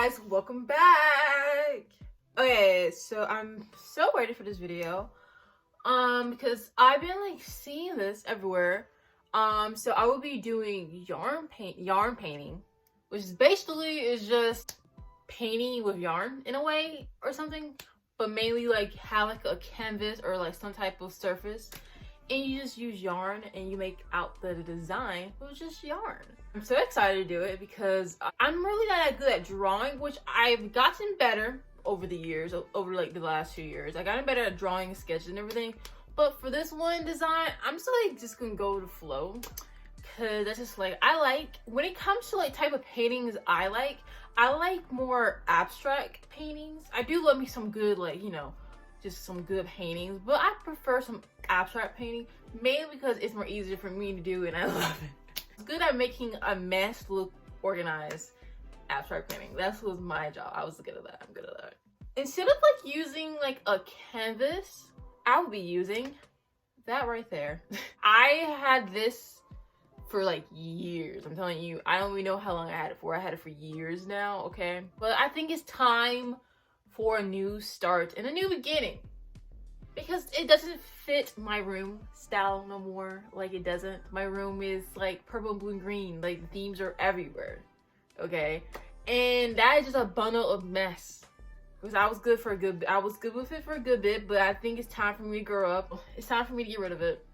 guys, welcome back. Okay, so I'm so ready for this video because I've been like seeing this everywhere. So I will be doing yarn painting, which is basically just painting with yarn in a way or something, but mainly like have like a canvas or like some type of surface, and you just use yarn and you make out the design with just yarn. I'm so excited to do it because I'm really not that good at drawing, which I've gotten better over the years, over like the last few years. I gotten better at drawing, sketches and everything. But for this one design, I'm still like just gonna go with the flow, because that's just like, I like, when it comes to like type of paintings I like more abstract paintings. I do love me some good, like, you know, just some good paintings, but I prefer some abstract painting, mainly because it's more easier for me to do and I love it. It's good at making a mess look organized. Abstract painting, that was my job. I was good at that. I'm good at that. Instead of like using like a canvas, I will be using that right there. I had this for like years. I'm telling you, I don't even know how long I had it for. I had it for years now, okay? But I think it's time for a new start and a new beginning, because it doesn't fit my room style no more. Like, it doesn't. My room is like purple, blue, and green. Like, the themes are everywhere, okay? And that is just a bundle of mess. Because I was good with it for a good bit, but I think it's time for me to grow up. It's time for me to get rid of it.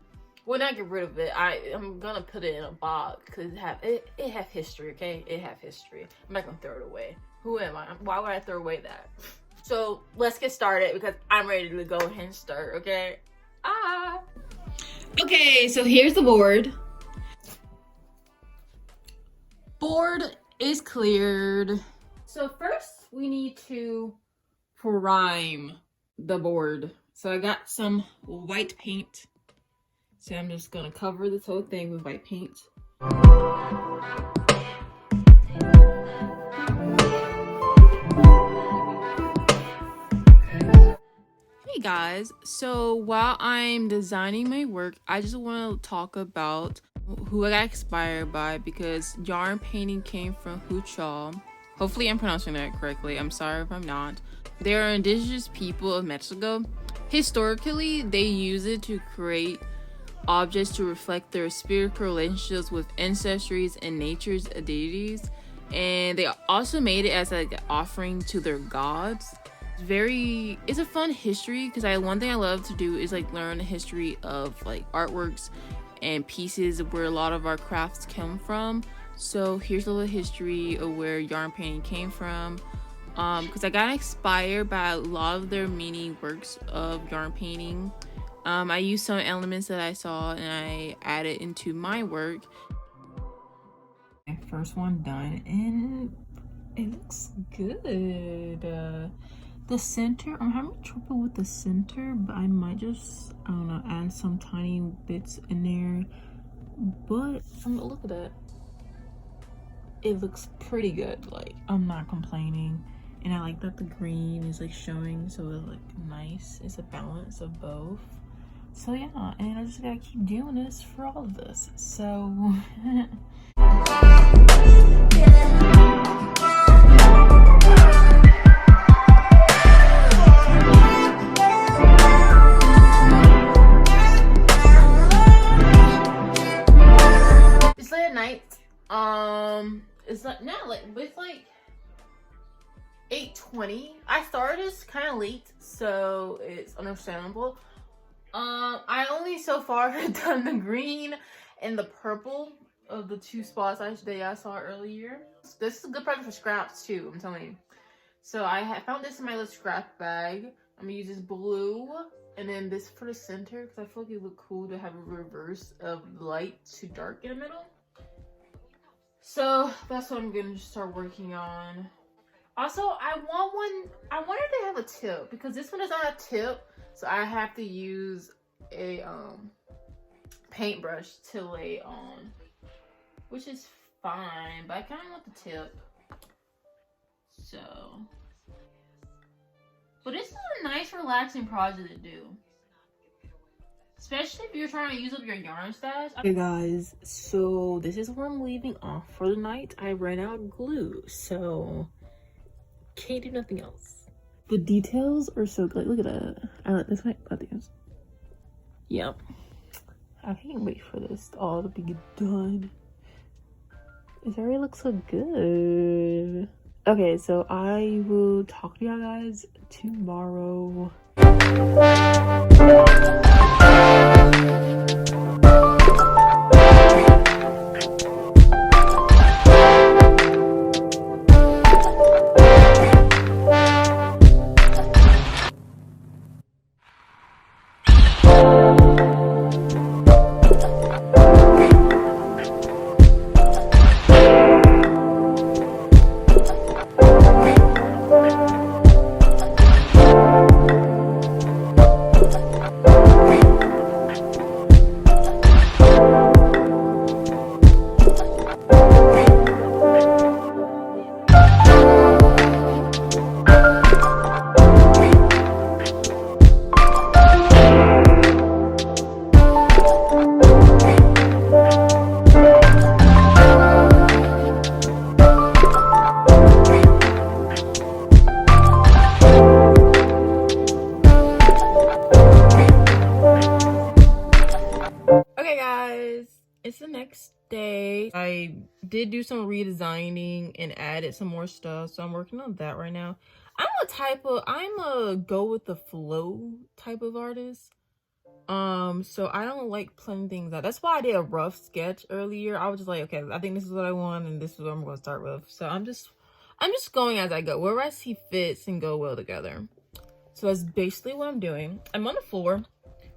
Well, not get rid of it. I'm gonna put it in a box because it have history, okay? It have history. I'm not gonna throw it away. Who am I? Why would I throw away that? So let's get started because I'm ready to go ahead and start, okay? Okay, so here's the board. Board is cleared. So first we need to prime the board. So I got some white paint. So I'm just gonna cover this whole thing with white paint. Hey guys, so while I'm designing my work, I just want to talk about who I got inspired by, because yarn painting came from Huichol. Hopefully I'm pronouncing that correctly. I'm sorry if I'm not. They are indigenous people of Mexico. Historically, they use it to create objects to reflect their spiritual relationships with ancestries and nature's deities, and they also made it as like an offering to their gods. It's a fun history, because one thing I love to do is like learn the history of like artworks and pieces where a lot of our crafts come from. So here's a little history of where yarn painting came from, because I got inspired by a lot of their mini works of yarn painting. I used some elements that I saw and I added into my work. My first one done, and it looks good. The center, I'm having trouble with the center, but I might just, I don't know, add some tiny bits in there. But look at that. It looks pretty good. Like, I'm not complaining. And I like that the green is like showing, so it's like nice. It's a balance of both. So yeah, and I just gotta keep doing this for all of this. So it's late at night. It's not now, like, it's like 8:20. I started this kind of late, so it's understandable. I only so far have done the green and the purple of the two spots that I saw earlier. This is a good project for scraps too, I'm telling you. So I found this in my little scrap bag. I'm gonna use this blue and then this for the center, because I feel like it would look cool to have a reverse of light to dark in the middle. So that's what I'm gonna just start working on. Also, I wanted to have a tip, because this one is not a tip. So I have to use a paintbrush to lay on, which is fine, but I kind of want the tip. So, but this is a nice relaxing project to do, especially if you're trying to use up your yarn stash. Okay guys, so this is where I'm leaving off for the night. I ran out of glue, so can't do nothing else. The details are so good. Look at that. I like this. Yep. I can't wait for this all to be done. It already looks so good. Okay, so I will talk to y'all guys tomorrow. Okay guys, it's the next day. I did do some redesigning and added some more stuff, so I'm working on that right now. I'm a go with the flow type of artist. So I don't like planning things out. That's why I did a rough sketch earlier. I was just like, okay, I think this is what I want and this is what I'm gonna start with. So I'm just going as I go, wherever I see fits and go well together. So that's basically what I'm doing. I'm on the floor,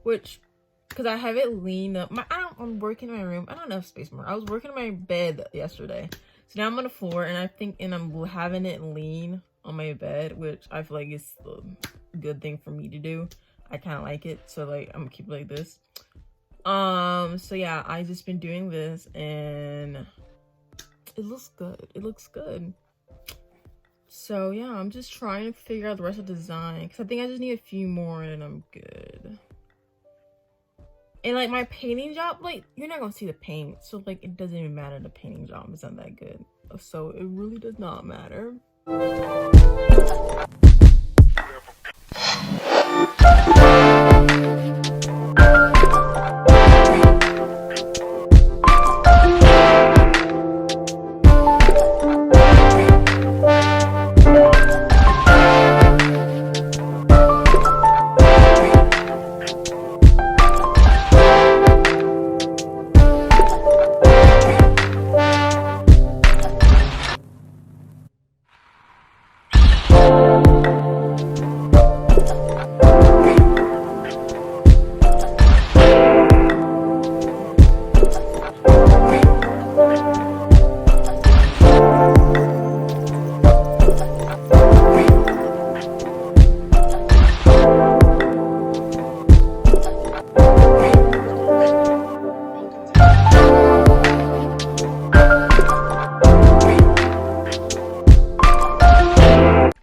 which, because I have it lean up. I'm working in my room. I don't have space more. I was working in my bed yesterday. So now I'm on the floor and I'm having it lean on my bed, which I feel like is a good thing for me to do. I kind of like it. So like, I'm gonna keep it like this. So yeah, I just been doing this and it looks good. It looks good. So yeah, I'm just trying to figure out the rest of the design because I think I just need a few more and I'm good. And like my painting job, like you're not gonna see the paint, so like it doesn't even matter. The painting job is not that good, so it really does not matter.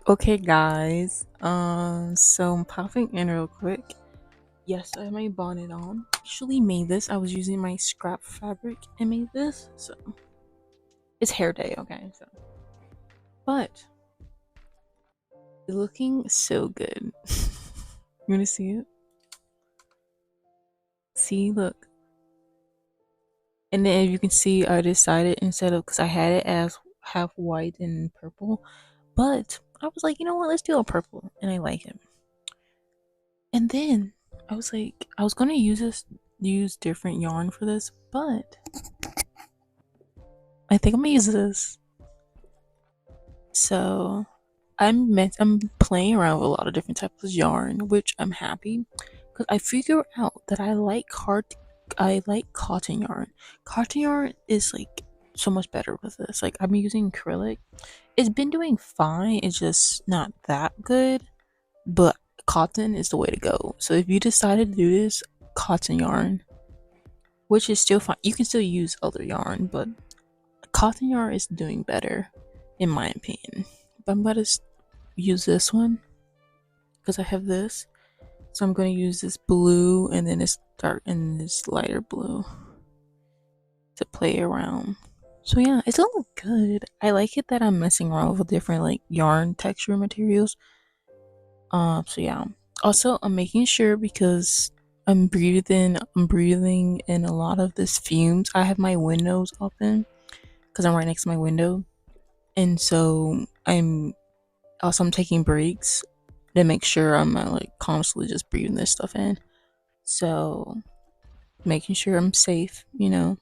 Okay guys, so I'm popping in real quick. Yes, I have my bonnet on. Actually made this. I was using my scrap fabric and made this. So it's hair day, okay? So, but it's looking so good. You wanna see it? See, look. And then you can see I decided instead of, because I had it as half white and purple, but I was like, you know what, let's do a purple, and I like it. And then I was like, I was gonna use different yarn for this, but I think I'm gonna use this. So I'm playing around with a lot of different types of yarn, which I'm happy because I figured out that I like cotton yarn. Cotton yarn is like so much better with this. Like I'm using acrylic. It's been doing fine. It's just not that good, but cotton is the way to go. So if you decided to do this, cotton yarn, which is still fine. You can still use other yarn, but cotton yarn is doing better in my opinion. But I'm gonna use this one because I have this. So I'm going to use this blue and then this dark and this lighter blue to play around. So yeah, it's gonna look good. I like it that I'm messing around with different like yarn texture materials. So yeah. Also, I'm making sure because I'm breathing in a lot of this fumes. I have my windows open because I'm right next to my window, and so I'm taking breaks to make sure I'm not like constantly just breathing this stuff in. So making sure I'm safe, you know.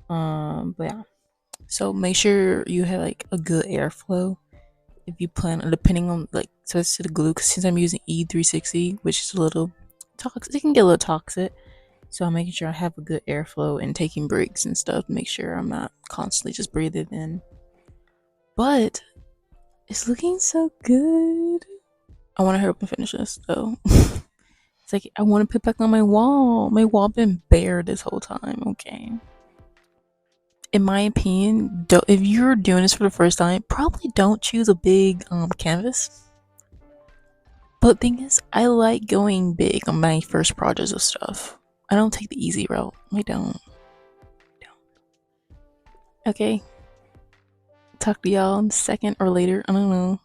But yeah. So make sure you have like a good airflow if you plan, depending on like, so it's to the glue. Because since I'm using E360, which is a little toxic, it can get a little toxic. So I'm making sure I have a good airflow and taking breaks and stuff to make sure I'm not constantly just breathing in. But it's looking so good. I want to hurry up and finish this though. It's like I want to put back on my wall. My wall been bare this whole time. Okay. In my opinion, if you're doing this for the first time, probably don't choose a big canvas. But thing is, I like going big on my first projects of stuff. I don't take the easy route. I don't. Okay. Talk to y'all in a second or later. I don't know.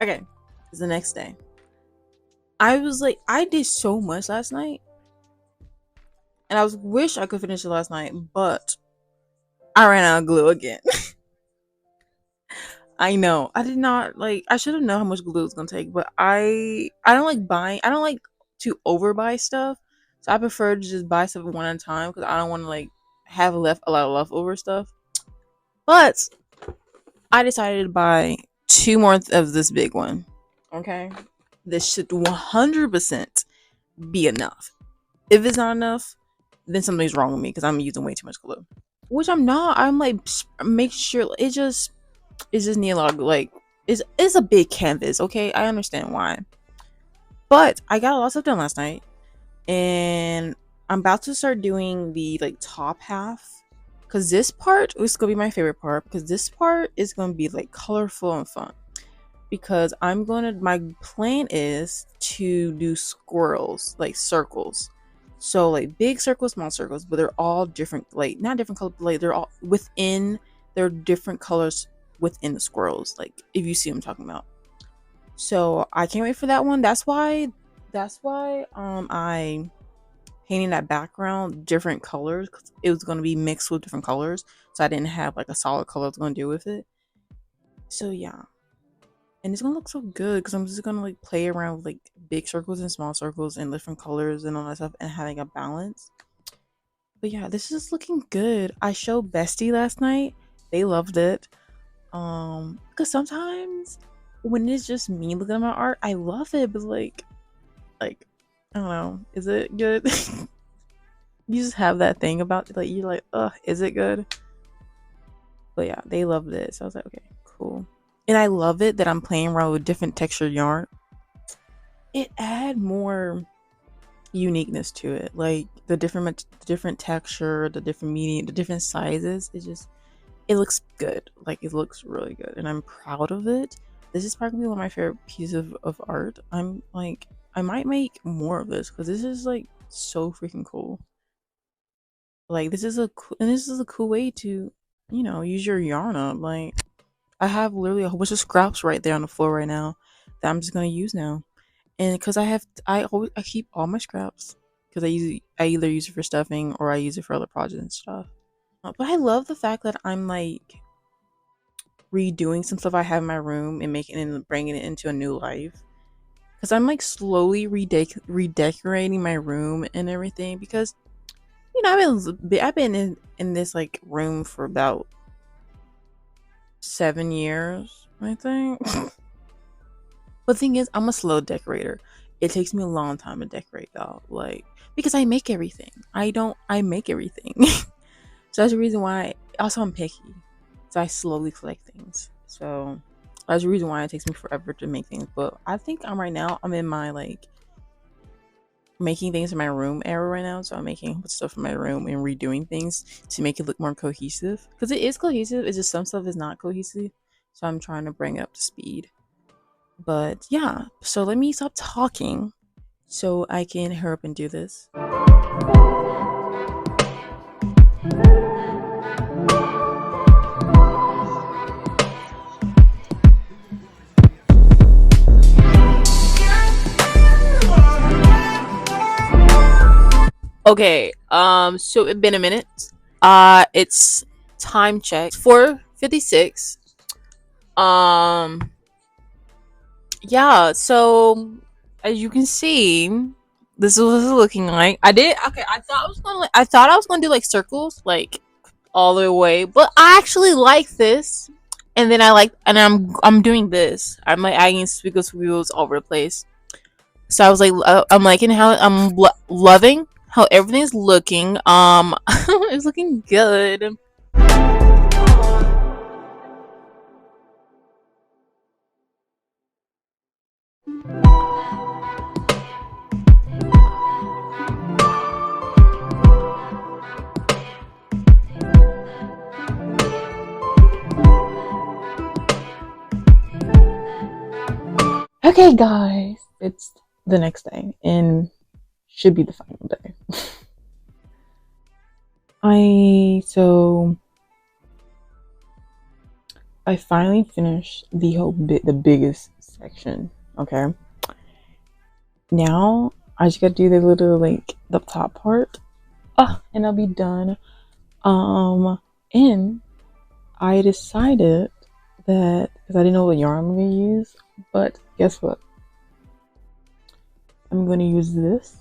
Okay. It's the next day. I was like, I did so much last night, and I was wish I could finish it last night, but I ran out of glue again. I know. I did not like. I should have known how much glue it's gonna take, but I don't like buying. I don't like to overbuy stuff, so I prefer to just buy stuff one at a time because I don't want to like have left a lot of leftover stuff. But I decided to buy two more of this big one. Okay, this should 100% be enough. If it's not enough, then something's wrong with me because I'm using way too much glue. Which I'm not. I'm like make sure it just need a lot of like it's a big canvas. Okay, I understand why, but I got a lot of stuff done last night, and I'm about to start doing the like top half because this part is gonna be my favorite part because this part is gonna be like colorful and fun because my plan is to do squirrels, like circles. So like big circles, small circles, but they're all different, like not different color, but like they're all within, they're different colors within the squirrels, like if you see what I'm talking about. So I can't wait for that one. That's why I painting that background different colors 'cause it was gonna be mixed with different colors. So I didn't have like a solid color I was gonna do with it. So yeah, and it's gonna look so good because I'm just gonna like play around with like big circles and small circles and different colors and all that stuff and having a balance. But yeah, this is looking good. I showed Bestie last night. They loved it. Because sometimes when it's just me looking at my art, I love it, but like I don't know, is it good? You just have that thing about like you're like, is it good? But yeah, they loved it. So I was like, okay, cool. And I love it that I'm playing around with different textured yarn. It add more uniqueness to it, like the different texture, the different medium, the different sizes. It looks good, like it looks really good, and I'm proud of it. This is probably one of my favorite pieces of art. I'm like, I might make more of this because this is like so freaking cool. Like this is a cool way to use your yarn up. Like I have literally a whole bunch of scraps right there on the floor right now that I'm just gonna use now. And because I keep all my scraps because I either use it for stuffing or I use it for other projects and stuff. But I love the fact that I'm like redoing some stuff I have in my room and making and bringing it into a new life. Because I'm like slowly redecorating my room and everything. Because I've been in this like room for about 7 years, I think. But the thing is, I'm a slow decorator. It takes me a long time to decorate, y'all. Like, because I make everything. I make everything. So that's the reason why. Also, I'm picky. So I slowly collect things. So that's the reason why it takes me forever to make things. But I think I'm in my like making things in my room era right now. So I'm making stuff in my room and redoing things to make it look more cohesive. Because it is cohesive. It's just some stuff is not cohesive. So I'm trying to bring it up to speed. But yeah, so let me stop talking so I can hurry up and do this. Okay, so it's been a minute. It's time check. 4:56. Um, yeah, so as you can see, this is what it's looking like. I thought I was gonna do like circles, like all the way, but I actually like this. And then I'm doing this. I'm like adding squiggles wheels all over the place. So I was like, I'm liking how loving how everything's looking. It's looking good. Okay, guys, it's the next day and should be the final day. I so I finally finished the biggest section. Okay, now I just gotta do the little like the top part. And I'll be done. And I decided that because I didn't know what yarn I'm gonna use, but guess what? I'm gonna use this,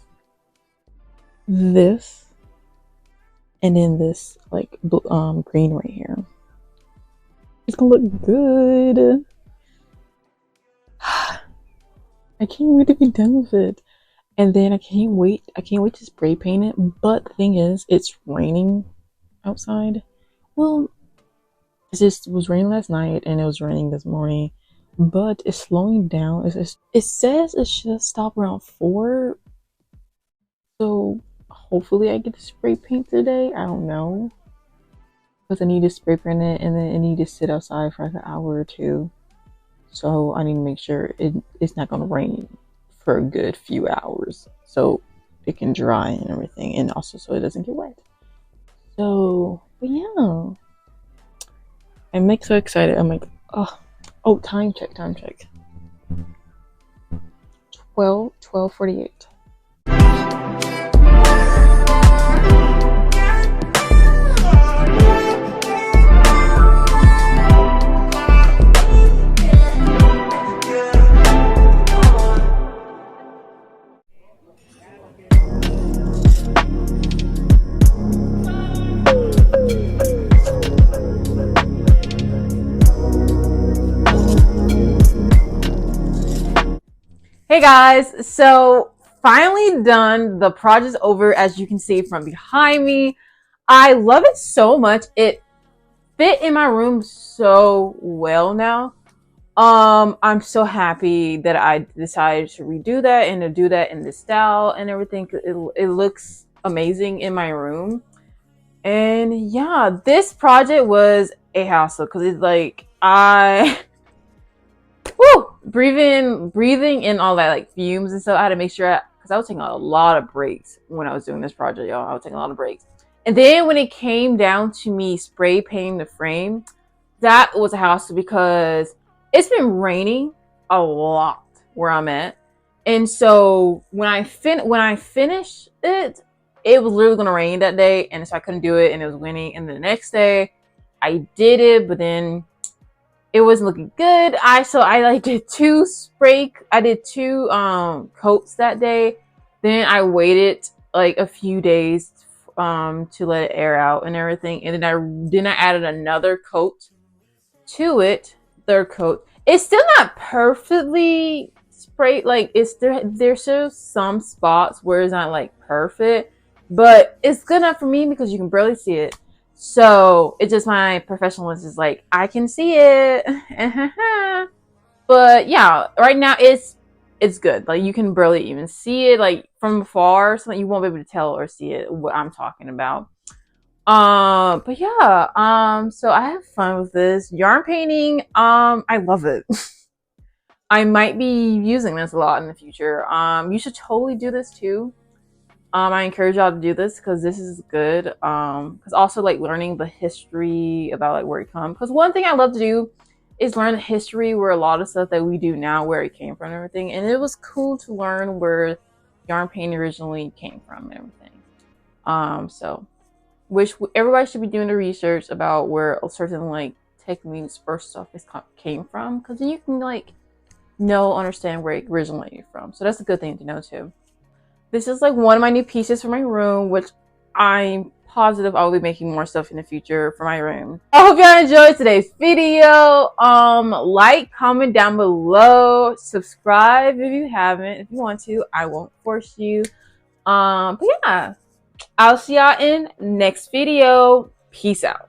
and then this like green right here. It's gonna look good. I can't wait to be done with it. And then I can't wait. I can't wait to spray paint it. But the thing is, it's raining outside. Well, it was raining last night and it was raining this morning, but it's slowing down. It says it should stop around 4, so hopefully I get to spray paint today. I don't know, because I need to spray paint it and then it need to sit outside for like an hour or two. So I need to make sure it's not gonna rain for a good few hours, so it can dry and everything, and also so it doesn't get wet. So, but yeah. I'm like so excited. I'm like, oh, time check. 12:48. Hey guys, so finally done. The project's over, as you can see from behind me. I love it so much. It fit in my room so well now. I'm so happy that I decided to redo that and to do that in this style and everything. It looks amazing in my room. And yeah, this project was a hassle because it's like I woo, breathing in all that like fumes and stuff. I had to make sure because I was taking a lot of breaks when I was doing this project, y'all. I was taking a lot of breaks. And then when it came down to me spray painting the frame, that was a hassle because it's been raining a lot where I'm at. And so when I finished it, it was literally gonna rain that day, and so I couldn't do it, and it was windy. And the next day, I did it, but then it wasn't looking good. I like did I did two coats that day. Then I waited like a few days to let it air out and everything. And then I added another coat to it, third coat. It's still not perfectly sprayed. Like it's there's still some spots where it's not like perfect, but it's good enough for me because you can barely see it. So it's just my professionalism is like I can see it. But yeah, right now it's good. Like you can barely even see it. Like from afar, so you won't be able to tell or see it what I'm talking about. But yeah, so I have fun with this yarn painting. I love it. I might be using this a lot in the future. You should totally do this too. I encourage y'all to do this because this is good. Because also like learning the history about like where it comes. Because one thing I love to do is learn the history where a lot of stuff that we do now, where it came from and everything. And it was cool to learn where yarn painting originally came from and everything. So which everybody should be doing the research about where a certain like techniques or stuff came from, because then you can like understand where it originated from. So that's a good thing to know too. This is like one of my new pieces for my room, which I'm positive I'll be making more stuff in the future for my room. I hope y'all enjoyed today's video. Like, comment down below, subscribe if you haven't. If you want to, I won't force you. But yeah, I'll see y'all in next video. Peace out.